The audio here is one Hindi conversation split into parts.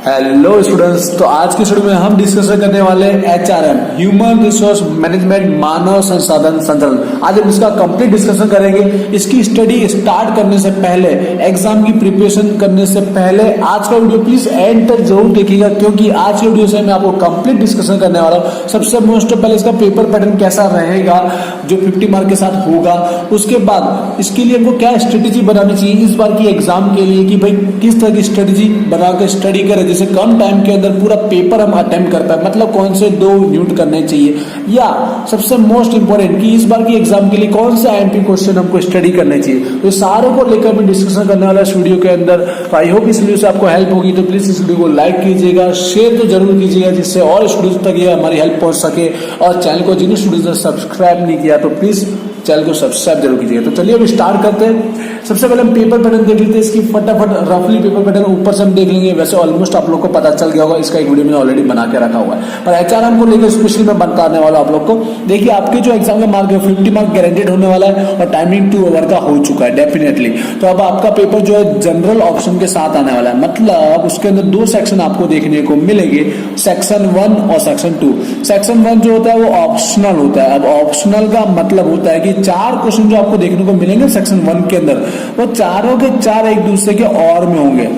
हेलो स्टूडेंट्स, तो आज की स्टूडियो में हम डिस्कशन करने वाले हैं HRM, ह्यूमन रिसोर्स मैनेजमेंट, मानव संसाधन संचालन। आज हम इसका कंप्लीट डिस्कशन करेंगे। इसकी स्टडी स्टार्ट करने से पहले, एग्जाम की प्रिपरेशन करने से पहले आज का वीडियो प्लीज एंड तक जरूर देखिएगा, क्योंकि आज के वीडियो से मैं आपको कंप्लीट डिस्कशन करने वाला हूँ। सबसे मोस्ट पहले इसका पेपर पैटर्न कैसा रहेगा जो 50 मार्क के साथ होगा, उसके बाद इसके लिए हमको क्या स्ट्रेटेजी बनानी चाहिए इस बार की एग्जाम के लिए, कि भाई किस तरह की स्ट्रेटेजी बना के स्टडी करें जिससे कम टाइम के अंदर पूरा पेपर हम अटेम्प्ट कर पाए। मतलब कौन से 2 यूनिट करने चाहिए, या सबसे मोस्ट इंपोर्टेंट कि इस बार की एग्जाम के लिए कौन सा IMP क्वेश्चन हमको स्टडी करने चाहिए। तो सारों को लेकर मैं डिस्कशन करने वाला इस वीडियो के अंदर। आई होप इस वीडियो से आपको हेल्प होगी, तो प्लीज इस वीडियो को लाइक कीजिएगा, शेयर तो जरूर कीजिएगा, जिससे और स्टूडेंट्स तक ये हमारी हेल्प पहुंच सके। और चैनल को जिन स्टूडेंट्स ने सब्सक्राइब नहीं किया तो प्लीज चैनल को सब्सक्राइब जरूर कीजिएगा। तो चलिए अब स्टार्ट करते हैं। सबसे पहले हम पेपर पैटर्न देख लेते हैं। इसकी फटाफट रफली पेपर पैटर्न ऊपर से हम देख लेंगे। वैसे ऑलमोस्ट आप लोग को पता चल गया होगा, इसका एक वीडियो मैंने ऑलरेडी बना के रखा हुआ है, पर HRM को लेकर स्पेशली मैं बताने वाला हूं आप लोग को। देखिए, आपके जो एग्जाम का मार्क है 50 मार्क गारंटेड होने वाला है, और टाइमिंग 2 आवर का हो चुका है डेफिनेटली। तो अब आपका पेपर जो है जनरल ऑप्शन के साथ आने वाला है। मतलब उसके अंदर 2 सेक्शन आपको देखने को मिलेंगे, सेक्शन 1 और सेक्शन 2। सेक्शन 1 जो होता है वो ऑप्शनल होता है। अब ऑप्शनल का मतलब होता है कि 4 क्वेश्चन जो आपको देखने को मिलेंगे सेक्शन 1 के अंदर, वो चारों के चार एक दूसरे के और में होंगे,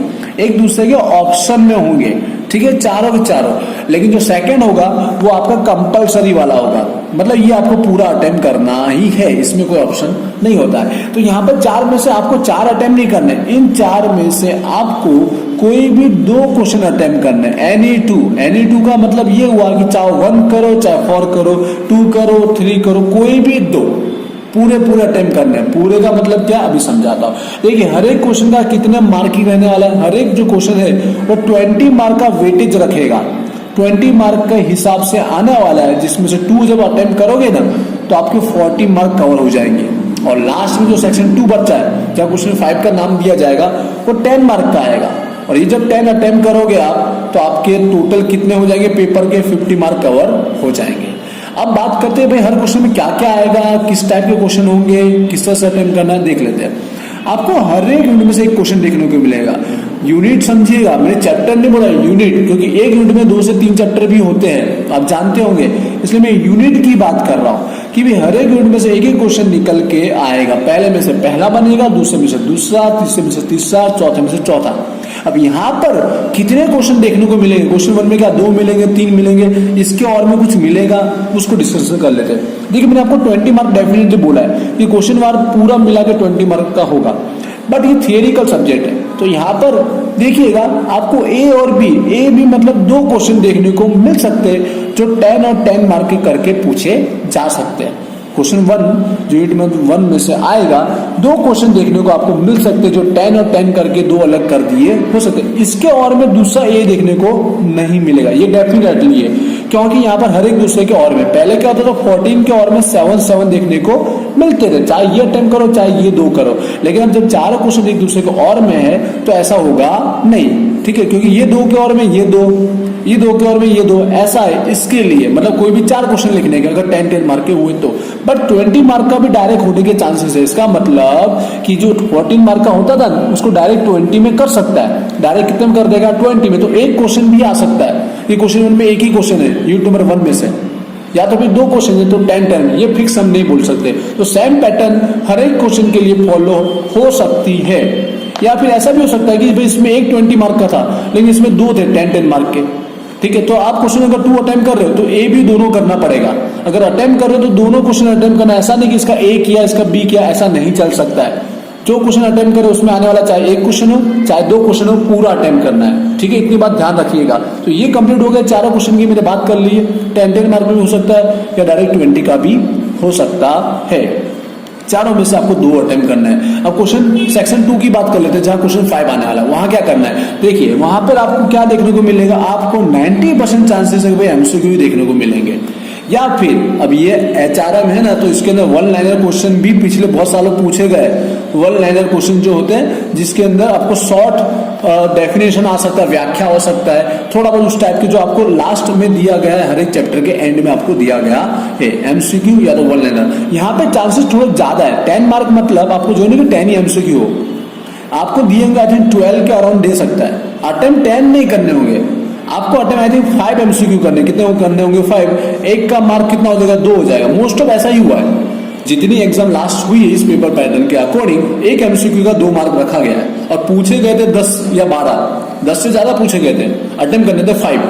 एक दूसरे के ऑप्शन में होंगे, ठीक है, चारों के चारों। लेकिन जो सेकंड होगा वो आपका कंपलसरी वाला होगा, मतलब ये आपको पूरा अटेम्प्ट करना ही है, इसमें कोई ऑप्शन नहीं होता है। तो यहाँ पर 4 में से आपको 4 अटेम्प्ट नहीं करने, इन 4 में से आपको कोई भी 2 क्वेश्चन अटेम्प्ट करने, एनी टू का मतलब ये हुआ कि चाहे 1 करो, चाहे 4 करो, 2 करो, 3 करो, कोई भी 2 पूरे अटेम्प्ट करने हैं। पूरे का मतलब क्या, अभी समझाता हूं। देखिए, हर एक क्वेश्चन का कितने मार्क की रहने वाला है। हर एक जो क्वेश्चन है वो 20 मार्क का वेटेज रखेगा, 20 मार्क के हिसाब से आने वाला है, जिसमें से 2 जब अटेम्प्ट करोगे ना तो आपके 40 मार्क कवर हो जाएंगे। और लास्ट में जो सेक्शन 2 बच्चा है, जब क्वेश्चन 5 का नाम दिया जाएगा, वो 10 मार्क का आएगा। और ये जब 10 अटेम्प्ट करोगे आप, तो आपके टोटल कितने हो जाएंगे पेपर के, 50 मार्क कवर हो जाएंगे। अब बात करते हैं भाई हर क्वेश्चन में क्या क्या आएगा, किस टाइप के क्वेश्चन होंगे, किस तरह से अटेम्प्ट करना है, देख लेते हैं। आपको हर एक यूनिट में से एक क्वेश्चन देखने को मिलेगा। यूनिट समझिएगा, मैंने चैप्टर नहीं बोला, यूनिट, क्योंकि एक यूनिट में 2 से 3 चैप्टर भी होते हैं, आप जानते होंगे, इसलिए मैं यूनिट की बात कर रहा हूं कि भी हर एक यूनिट में से एक क्वेश्चन निकल के आएगा। पहले में से पहला बनेगा, दूसरे में से दूसरा, तीसरे में से तीसरा, चौथे में से चौथा। अब यहाँ पर कितने क्वेश्चन देखने को मिलेंगे, क्वेश्चन 1 में क्या 2 मिलेंगे, 3 मिलेंगे, इसके और में कुछ मिलेगा, उसको डिस्कशन कर लेते हैं। देखिए, मैंने आपको 20 मार्क डेफिनेटली बोला है कि क्वेश्चन वार पूरा मिला के 20 मार्क का होगा, बट ये थियरिकल सब्जेक्ट है। तो यहाँ पर देखिएगा, आपको ए और बी मतलब 2 क्वेश्चन देखने को मिल सकते हैं जो 10 और 10 मार्क के करके पूछे जा सकते हैं। क्वेश्चन 1 जो यूनिट में 1 में से आएगा, 2 क्वेश्चन देखने को आपको मिल सकते हैं जो 10 और 10 करके 2 अलग कर दिए हो सकते हैं। इसके और में दूसरा ए देखने को नहीं मिलेगा, ये डेफिनेटली है, क्योंकि यहाँ पर हर एक दूसरे के और में, पहले क्या होता था 14 के और में 7 देखने को मिलते थे, चाहे ये अटेम्प्ट करो चाहे ये 2 करो। लेकिन अब जब 4 क्वेश्चन एक दूसरे के और में है तो ऐसा होगा नहीं, ठीक है, क्योंकि ये 2 के और में ये 2, ये 2 के और में ये 2, ऐसा है। इसके लिए मतलब कोई भी 4 क्वेश्चन लिखने के अगर 10 मार्क के हुए तो, बट 20 मार्क का भी डायरेक्ट होने के चांसेस है। इसका मतलब कि जो 14 मार्क का होता था उसको डायरेक्ट 20 में कर सकता है, डायरेक्ट कितने में कर देगा, 20 में। तो एक क्वेश्चन भी आ सकता है, ये क्वेश्चन 1 में एक ही क्वेश्चन है यूनिट नंबर 1 में से, या तो फिर 2 क्वेश्चन है तो 10 में, ये फिक्स हम नहीं बोल सकते। तो सेम पैटर्न हर एक क्वेश्चन के लिए फॉलो हो सकती है, या फिर ऐसा भी हो सकता है कि भाई इसमें एक 20 मार्क का था लेकिन इसमें 2 थे 10 मार्क के, ठीक है। तो आप क्वेश्चन अगर 2 अटेम्प्ट कर रहे हो तो ए भी दोनों करना पड़ेगा। अगर अटेम्प्ट कर रहे हो तो दोनों क्वेश्चन अटेम्प्ट करना, ऐसा नहीं कि इसका ए किया इसका बी किया, ऐसा नहीं चल सकता है। जो क्वेश्चन अटेम्प्ट करे उसमें आने वाला चाहे एक क्वेश्चन हो चाहे 2 क्वेश्चन हो, पूरा अटेम्प्ट करना है, ठीक है, इतनी बात ध्यान रखिएगा। तो ये कंप्लीट हो गया, 4 क्वेश्चन की मैंने बात कर ली है। 10 मार्क में भी हो सकता है या डायरेक्ट 20 का भी हो सकता है। चारों में से आपको 2 अटेम्प्ट करना है। अब क्वेश्चन सेक्शन 2 की बात कर लेते हैं, जहां क्वेश्चन 5 आने वाला है, वहां क्या करना है। देखिए, वहां पर आपको क्या देखने को मिलेगा, आपको 90% चांसेस है भाई MCQ देखने को मिलेंगे, या फिर अब ये HRM है ना, तो इसके अंदर 1 लाइनर क्वेश्चन भी पिछले बहुत सालों पूछे गए। 1 लाइनर क्वेश्चन जो होते हैं जिसके अंदर आपको शॉर्ट डेफिनेशन आ सकता है, व्याख्या हो सकता है, थोड़ा बहुत उस टाइप के, जो आपको लास्ट में दिया गया है, हर एक चैप्टर के एंड में आपको दिया गया है MCQ या तो 1 लाइनर। यहाँ पे चांसेस थोड़े ज्यादा है। 10 मार्क मतलब आपको जो नहीं कि 10 ही MCQ हो, आपको दिए होंगे आई थिंक 12 के अराउंड दे सकता है, अटेम्प्ट 10 नहीं करने होंगे आपको, अटेम्प्ट आई थिंक 5 एमसीक्यू करने, कितने वो करने होंगे 5, एक का मार्क कितना हो जाएगा 2 हो जाएगा। मोस्ट ऑफ ऐसा ही हुआ है, जितनी एग्जाम लास्ट हुई है इस पेपर पैटर्न के अकॉर्डिंग एक एमसीक्यू का 2 मार्क रखा गया है और पूछे गए थे 10 या 12, 10 से ज्यादा पूछे गए थे, अटेम्प्ट करने थे 5,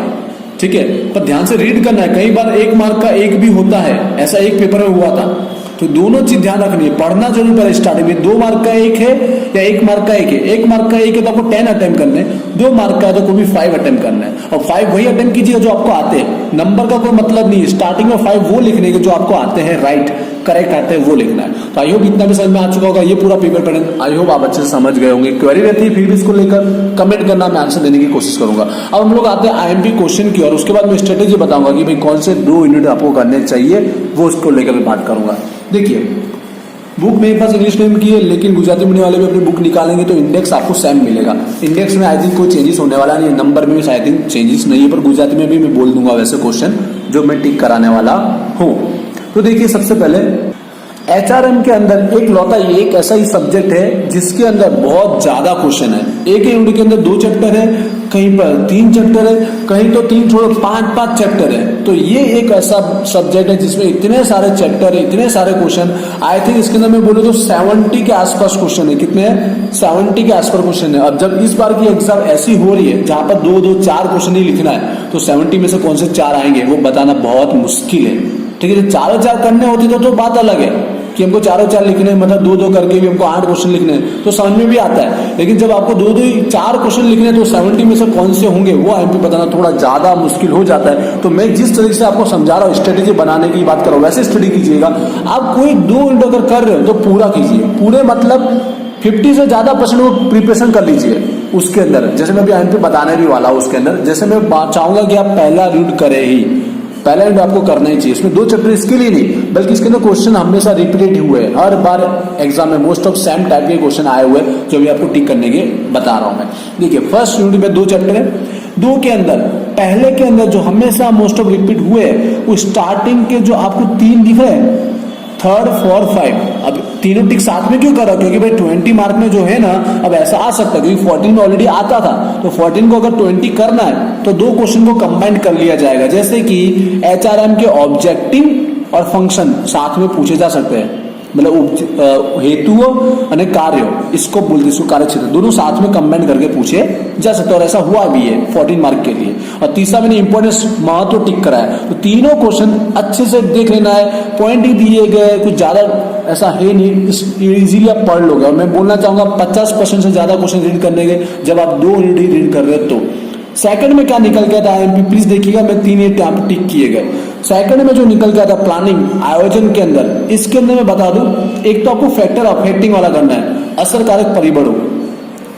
ठीक है। पर ध्यान से रीड करना है, कई बार 1 मार्क का 1 भी होता है, ऐसा एक पेपर में हुआ था। तो दोनों चीज ध्यान रखनी है, पढ़ना जरूर पड़े स्टार्टिंग में। 2 मार्क का 1 है या 1 मार्क का 1 है, 1 मार्क का 1 है तो आपको 10 अटेम्प्ट करने हैं, 2 मार्क का है तो कोई भी 5 अटेम्प्ट करना है। और 5 वही अटेम्प्ट कीजिए जो आपको आते हैं, नंबर का कोई मतलब नहीं है, स्टार्टिंग में 5 वो लिखने के जो आपको आते हैं, राइट करेक्ट आते हैं वो लिखना है। तो आई होप इतना भी समझ में आ चुका होगा ये पूरा पेपर पैटर्न, आई होप आप अच्छे से समझ गए होंगे। क्वेरी रहती है फिर भी इसको लेकर कमेंट करना, मैं आंसर देने की कोशिश करूंगा। अब हम लोग आते हैं आईएमपी क्वेश्चन की और उसके बाद मैं स्ट्रेटेजी बताऊंगा कि भाई कौन से 2 यूनिट आपको करने चाहिए, वो उसको लेकर मैं बात करूंगा। देखिए बुक मेरे पास इंग्लिश मीडियम की है, लेकिन गुजराती मीडियम वाले भी अपनी बुक निकालेंगे तो इंडेक्स आपको सेम मिलेगा। इंडेक्स में आई थिंक कोई चेंजेस होने वाला नहीं है, नंबर में भी आई थिंक चेंजेस नहीं है, पर गुजराती में भी मैं बोल दूंगा वैसे क्वेश्चन जो मैं टिक कराने वाला हूँ। तो देखिए सबसे पहले एचआरएम के अंदर एक लौता एक ऐसा ही सब्जेक्ट है जिसके अंदर बहुत ज्यादा क्वेश्चन है। एक यूनिट के अंदर 2 चैप्टर है, कहीं पर 3 चैप्टर है, कहीं तो 3 छोड़ो 5 चैप्टर है। तो ये एक ऐसा सब्जेक्ट है जिसमें इतने सारे चैप्टर है, इतने सारे क्वेश्चन, आई थिंक इसके अंदर मैं बोलूँ तो 70 के आसपास क्वेश्चन है। कितने हैं? 70 के आसपास क्वेश्चन है। अब जब इस बार की एग्जाम ऐसी हो रही है जहां पर 2 4 क्वेश्चन ही लिखना है, तो 70 में से कौन से 4 आएंगे वो बताना बहुत मुश्किल है, ठीक है। 4 करने होती तो बात अलग है कि हमको 4 लिखने, मतलब 2 करके भी हमको 8 क्वेश्चन लिखने हैं तो समझ में भी आता है। लेकिन जब आपको 2 4 क्वेश्चन लिखने हैं तो 70 में से कौन से होंगे वो एमपी बताना थोड़ा ज्यादा मुश्किल हो जाता है। तो मैं जिस तरीके से आपको समझा रहा हूँ, स्ट्रेटेजी बनाने की बात कर रहा हूँ, वैसे स्टडी कीजिएगा। आप कोई 2 यूनिट अगर कर रहे हो तो पूरा कीजिए, पूरे मतलब 50 से ज्यादा % वो प्रिपरेशन कर लीजिए उसके अंदर। जैसे मैं अभी एमपी बताने भी वाला हूँ उसके अंदर, जैसे मैं चाहूंगा कि आप पहला रीड करें ही, पहला रीड आपको करना ही चाहिए। इसमें 2 चैप्टर इसके लिए नहीं, बल्कि इसके अंदर क्वेश्चन हमेशा रिपीटेड हुए हैं, हर बार एग्जाम में मोस्ट ऑफ सेम टाइप के क्वेश्चन आए हुए हैं जो भी आपको टिक करने के बता रहा हूं मैं। देखिए फर्स्ट यूनिट में 2 चैप्टर है, 2 के अंदर पहले के अंदर जो हमेशा मोस्ट ऑफ रिपीट हुए वो स्टार्टिंग के जो आपको 3 दिख रहे हैं, 3rd 4 5, अब तीनों टिक साथ में क्यों कर रहा? क्योंकि भाई 20 मार्क में जो है ना, अब ऐसा आ सकता है क्योंकि 14 में ऑलरेडी आता था, तो 14 को अगर 20 करना है तो 2 क्वेश्चन को कंबाइन कर लिया जाएगा। जैसे कि एचआरएम के ऑब्जेक्टिव और फंक्शन साथ में पूछे जा सकते हैं, मतलब हेतुओं और कार्य, इसको बोलते हैं कार्य क्षेत्र, दोनों साथ में कंबाइन करके पूछे जा सकते हैं और ऐसा हुआ भी है 14 मार्क के लिए। और तीसरा मैंने इंपॉर्टेंस महत्व टिक करा है, तो तीनों क्वेश्चन अच्छे से देख लेना है, पॉइंट ही दिए गए, कुछ ज्यादा ऐसा है नहीं, इजीली आप पढ़ लोगे। और मैं बोलना चाहूंगा 50% से ज्यादा क्वेश्चन रीड करने के जब आप 2 यूनिट ही रीड कर रहे हो। तो सेकंड में क्या निकल गया था एमपी, प्लीज देखिएगा, मैं 3 यूनिट यहाँ पे टिक किए गए। सेकंड में जो निकल गया था प्लानिंग आयोजन के अंदर, इसके अंदर मैं बता दूं, एक तो आपको फैक्टर अफेक्टिंग वाला करना है, असरकारक परिबलों।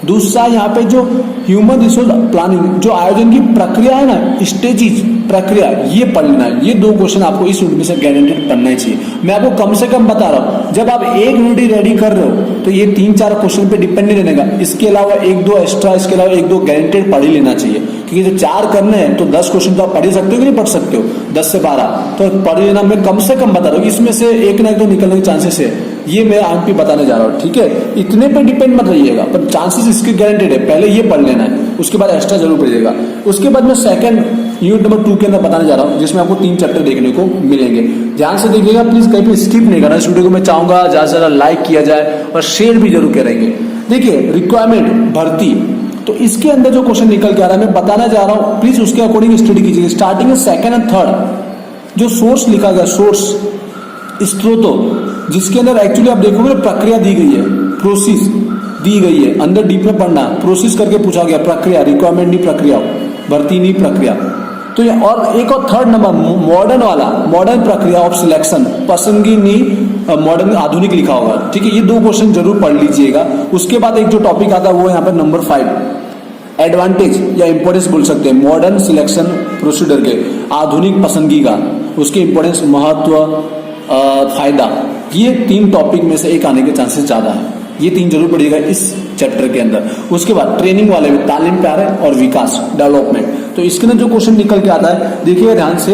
दूसरा यहाँ पे जो ह्यूमन रिसोर्स प्लानिंग, जो आयोजन की प्रक्रिया है ना, स्टेजेस प्रक्रिया, ये पढ़ लेना है। ये 2 क्वेश्चन आपको इस यूनिट में से गारंटेड पढ़ना ही चाहिए। मैं आपको कम से कम बता रहा हूँ, जब आप 1 यूनिट रेडी कर रहे हो तो ये 3-4 क्वेश्चन पे डिपेंड नहीं रहने का, इसके अलावा 1-2 एक्स्ट्रा, इसके अलावा 1-2 गारंटेड पढ़ ही लेना चाहिए। क्योंकि जो 4 करने हैं तो 10 क्वेश्चन तो आप पढ़ ही सकते हो कि नहीं पढ़ सकते हो, 10 से 12 तो पढ़ लेना। मैं कम से कम बता रहा हूँ, इसमें से एक ना एक तो निकलने के चांसेस है, ये मैं एमपी बताने जा रहा हूँ, ठीक है। इतने पे डिपेंड मत रहिएगा, पर चांसेस इसके गारंटेड है। पहले ये पढ़ लेना है, उसके बाद एक्स्ट्रा जरूर पढ़िएगा। उसके बाद मैं सेकंड यूनिट नंबर 2 के अंदर बताने जा रहा हूँ, जिसमें आपको 3 चैप्टर देखने को मिलेंगे। ध्यान से देखिएगा प्लीज, कहीं पे स्किप नहीं करना। इस वीडियो को मैं चाहूंगा ज्यादा से ज्यादा लाइक किया जाए और शेयर भी जरूर करेंगे। देखिए रिक्वायरमेंट भर्ती, तो इसके अंदर जो क्वेश्चन निकल के आ रहा है मैं बताना जा रहा हूँ, प्लीज उसके अकॉर्डिंग स्टडी कीजिए। स्टार्टिंग में 2nd और 3rd जो सोर्स लिखा गया, सोर्स स्रोतों, जिसके अंदर एक्चुअली आप देखोगे प्रक्रिया दी गई है, प्रोसेस दी गई है, अंदर डीप में पढ़ना, प्रोसेस करके पूछा गया, प्रक्रिया, रिक्वायरमेंट नहीं प्रक्रिया, भर्ती नहीं प्रक्रिया। तो ये और एक और 3rd नंबर मॉडर्न वाला, मॉडर्न प्रक्रिया ऑफ सिलेक्शन, पसंदगी नहीं मॉडर्न आधुनिक लिखा होगा, ठीक है। ये 2 क्वेश्चन जरूर पढ़ लीजिएगा। उसके बाद एक जो टॉपिक आता है वो यहाँ पर नंबर 5, एडवांटेज या इंपॉर्टेंस बोल सकते हैं मॉडर्न सिलेक्शन प्रोसीडर के, आधुनिक पसंदगी का, उसके इंपॉर्टेंस, महत्व, फायदा। ये 3 टॉपिक में से एक आने के चांसेस ज्यादा है, ये 3 जरूर पढ़िएगा इस चैप्टर के अंदर। उसके बाद ट्रेनिंग वाले में तालीम, कार्य और विकास, डेवलपमेंट। तो इसके अंदर जो क्वेश्चन निकल के आता है देखिएगा ध्यान से,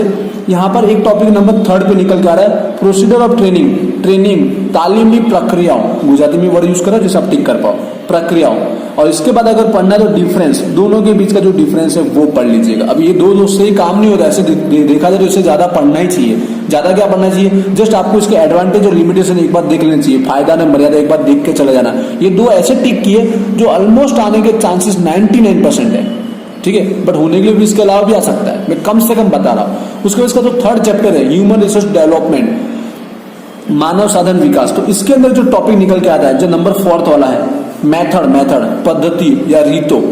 यहाँ पर एक टॉपिक नंबर 3 पे निकल के आ रहा है, प्रोसीजर ऑफ ट्रेनिंग तालीमी प्रक्रियाओं, गुजराती में वर्ड यूज करो जिसे आप टिक कर पाओ, प्रक्रियाओं। और इसके बाद अगर पढ़ना है तो डिफरेंस, दोनों के बीच का जो डिफरेंस है वो पढ़ लीजिएगा। अब ये दो से ही काम नहीं होता, ऐसे देखा जाए तो इससे ज्यादा पढ़ना ही चाहिए। ज्यादा क्या पढ़ना चाहिए, जस्ट आपको इसके एडवांटेज और लिमिटेशन एक बार देख लेना चाहिए, फायदा न मर्यादा एक बार देख के चले जाना। ये दो ऐसे टिक किए जो ऑलमोस्ट आने के चांसेस 99% है, ठीक है, बट होने के लिए भी इसके अलावा भी आ सकता है, मैं कम से कम बता रहा हूं। उसके बाद इसका जो 3rd चैप्टर है ह्यूमन रिसोर्स डेवलपमेंट, मानव साधन विकास, तो इसके अंदर जो टॉपिक निकल के आता है जो नंबर 4th वाला है, मेथड पद्धति या रीतो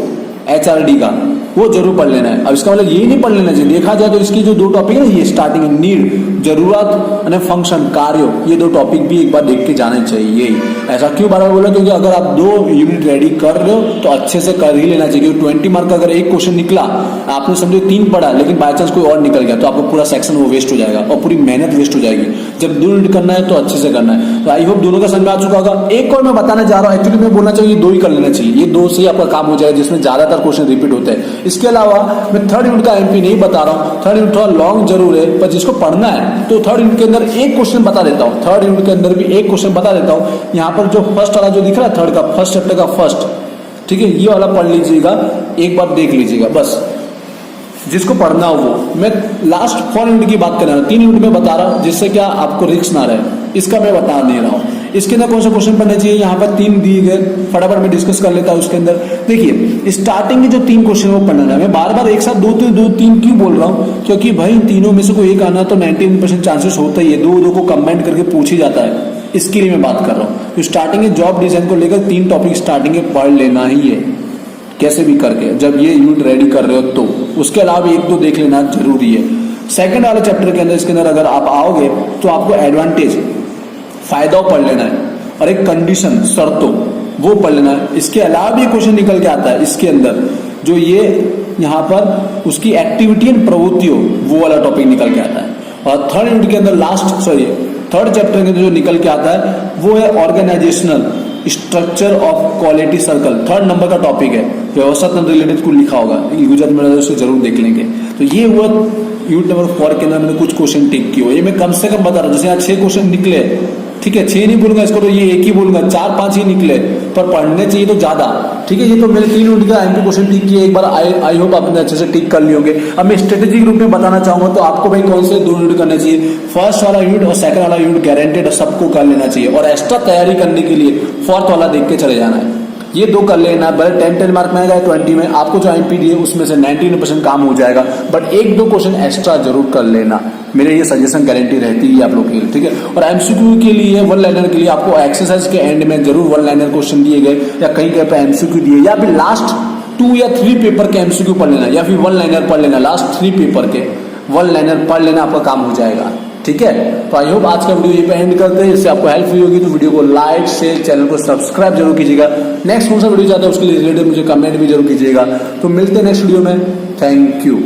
HRD का, वो जरूर पढ़ लेना है। अब इसका मतलब ये नहीं पढ़ लेना चाहिए, देखा जाए तो इसकी जो 2 टॉपिक है ये स्टार्टिंग नीड, जरूरत और फंक्शन, कार्य, ये 2 टॉपिक भी एक बार देख के जाना चाहिए। ऐसा क्यों बार बार बोला, क्योंकि अगर आप 2 यूनिट रेडी कर रहे हो तो अच्छे से कर ही लेना चाहिए, क्योंकि 20 मार्क का अगर एक क्वेश्चन निकला, आपने समझो 3 पढ़ा लेकिन बाय चांस कोई और निकल गया तो आपको पूरा सेक्शन वो वेस्ट हो जाएगा और पूरी मेहनत वेस्ट हो जाएगी। जब 2 यूनिट करना है तो अच्छे से करना है। तो आई होप दोनों का समझ आ चुका होगा। एक और मैं बताना चाह रहा हूँ, एक्चुअली मैं बोलना चाहिए 2 ही कर लेना चाहिए, ये 2 से ही आपका काम हो जाएगा जिसमें ज्यादातर क्वेश्चन रिपीट होते हैं। इसके अलावा मैं 3rd यूनिट का MP नहीं बता रहा हूँ, 3rd यूनिट थोड़ा लॉन्ग जरूर है, पर जिसको पढ़ना है तो 3rd यूनिट के अंदर एक क्वेश्चन बता देता हूँ, 3rd यूनिट के अंदर भी एक क्वेश्चन बता देता हूँ। यहाँ पर जो फर्स्ट वाला जो दिख रहा है 3rd का, फर्स्ट चैप्टर का फर्स्ट, ठीक है, ये वाला पढ़ लीजिएगा, एक बार देख लीजिएगा बस, जिसको पढ़ना हो वो। मैं लास्ट 4 यूनिट की बात कर रहा हूँ, 3 यूनिट में बता रहा हूँ, जिससे क्या आपको रिस्क ना रहे, इसका मैं बता नहीं रहा हूँ। इसके अंदर कौन सा क्वेश्चन पढ़ना चाहिए, यहाँ पर 3 दिए गए, फटाफट में डिस्कस कर लेता हूँ। उसके अंदर देखिए स्टार्टिंग के जो 3 क्वेश्चन वो पढ़ना है। मैं बार बार एक साथ 2-3 क्यों बोल रहा हूँ, क्योंकि भाई इन तीनों में से कोई एक आना तो 99% चांसेस होता ही है, 2 को कंबाइन करके पूछ ही जाता है, इसके लिए मैं बात कर रहा हूँ। तो स्टार्टिंग में जॉब डिजाइन को लेकर 3 टॉपिक स्टार्टिंग में पढ़ लेना ही है, कैसे भी करके, जब ये यूनिट रेडी कर रहे हो तो। उसके अलावा 1-2 देख लेना जरूरी है। सेकंड वाले चैप्टर के अंदर, इसके अंदर अगर आप आओगे तो आपको एडवांटेज, फायदा पढ़ लेना है, और एक कंडीशन, शर्तों, वो पढ़ लेना है। इसके अलावा भी क्वेश्चन निकल के आता है इसके अंदर, जो ये यहाँ पर उसकी एक्टिविटी एंड प्रवृत्तियों, वो वाला टॉपिक निकल के आता है। और 3rd यूनिट के अंदर 3rd चैप्टर के अंदर जो निकल के आता है वो है organisational structure of quality circle, 3rd number का टॉपिक है, व्यवस्था तंत्र रिलेटेड कुछ लिखा होगा, गुजरात में उसे जरूर देख लेंगे। तो ये हुआ यूनिट नंबर 4 के अंदर मैंने कुछ क्वेश्चन टिक किए, ये मैं कम से कम बता रहा हूँ। जैसे यहाँ 6 क्वेश्चन निकले, ठीक है, 6 नहीं बोलूंगा इसको, तो ये 1 ही बोलूंगा, 4-5 ही निकले, पर पढ़ने चाहिए तो ज्यादा, ठीक है। ये तो मेरे 3 यूनिट का MP क्वेश्चन टिक किए, एक बार आई होप आपने अच्छे से टिक कर लिए होंगे। अब मैं स्ट्रेटेजिक रूप में बताना चाहूंगा तो आपको भाई कौन से 2 यूनिट करने चाहिए, फर्स्ट वाला यूनिट और सेकंड वाला यूनिट गारंटेड सबको कर लेना चाहिए, और एक्स्ट्रा तैयारी करने के लिए 4th वाला देख के चले जाना है। ये 2 कर लेना, भले 10 मार्क में आएगा, 20 में आपको जो MP दिए उसमें से 99% काम हो जाएगा, बट 1-2 क्वेश्चन एक्स्ट्रा जरूर कर लेना, मेरे ये सजेशन गारंटी रहती है आप लोग के लिए, ठीक है। और MCQ के लिए, 1 लाइनर के लिए आपको एक्सरसाइज के एंड में जरूर 1 लाइनर क्वेश्चन दिए गए, या कहीं कहीं पे MCQ दिए, या फिर लास्ट 2 या 3 पेपर के MCQ पढ़ लेना, या फिर 1 लाइनर पढ़ लेना, लास्ट 3 पेपर के 1 लाइनर पढ़ लेना, आपका काम हो जाएगा, ठीक है। तो आई होप आज का वीडियो ये पे एंड करते हैं। इससे आपको हेल्प हुई होगी तो वीडियो को लाइक, शेयर, चैनल को सब्सक्राइब जरूर कीजिएगा। नेक्स्ट कौन सा वीडियो चाहते हैं उसके लिए रिलेटेड मुझे कमेंट भी जरूर कीजिएगा। तो मिलते हैं नेक्स्ट वीडियो में, थैंक यू।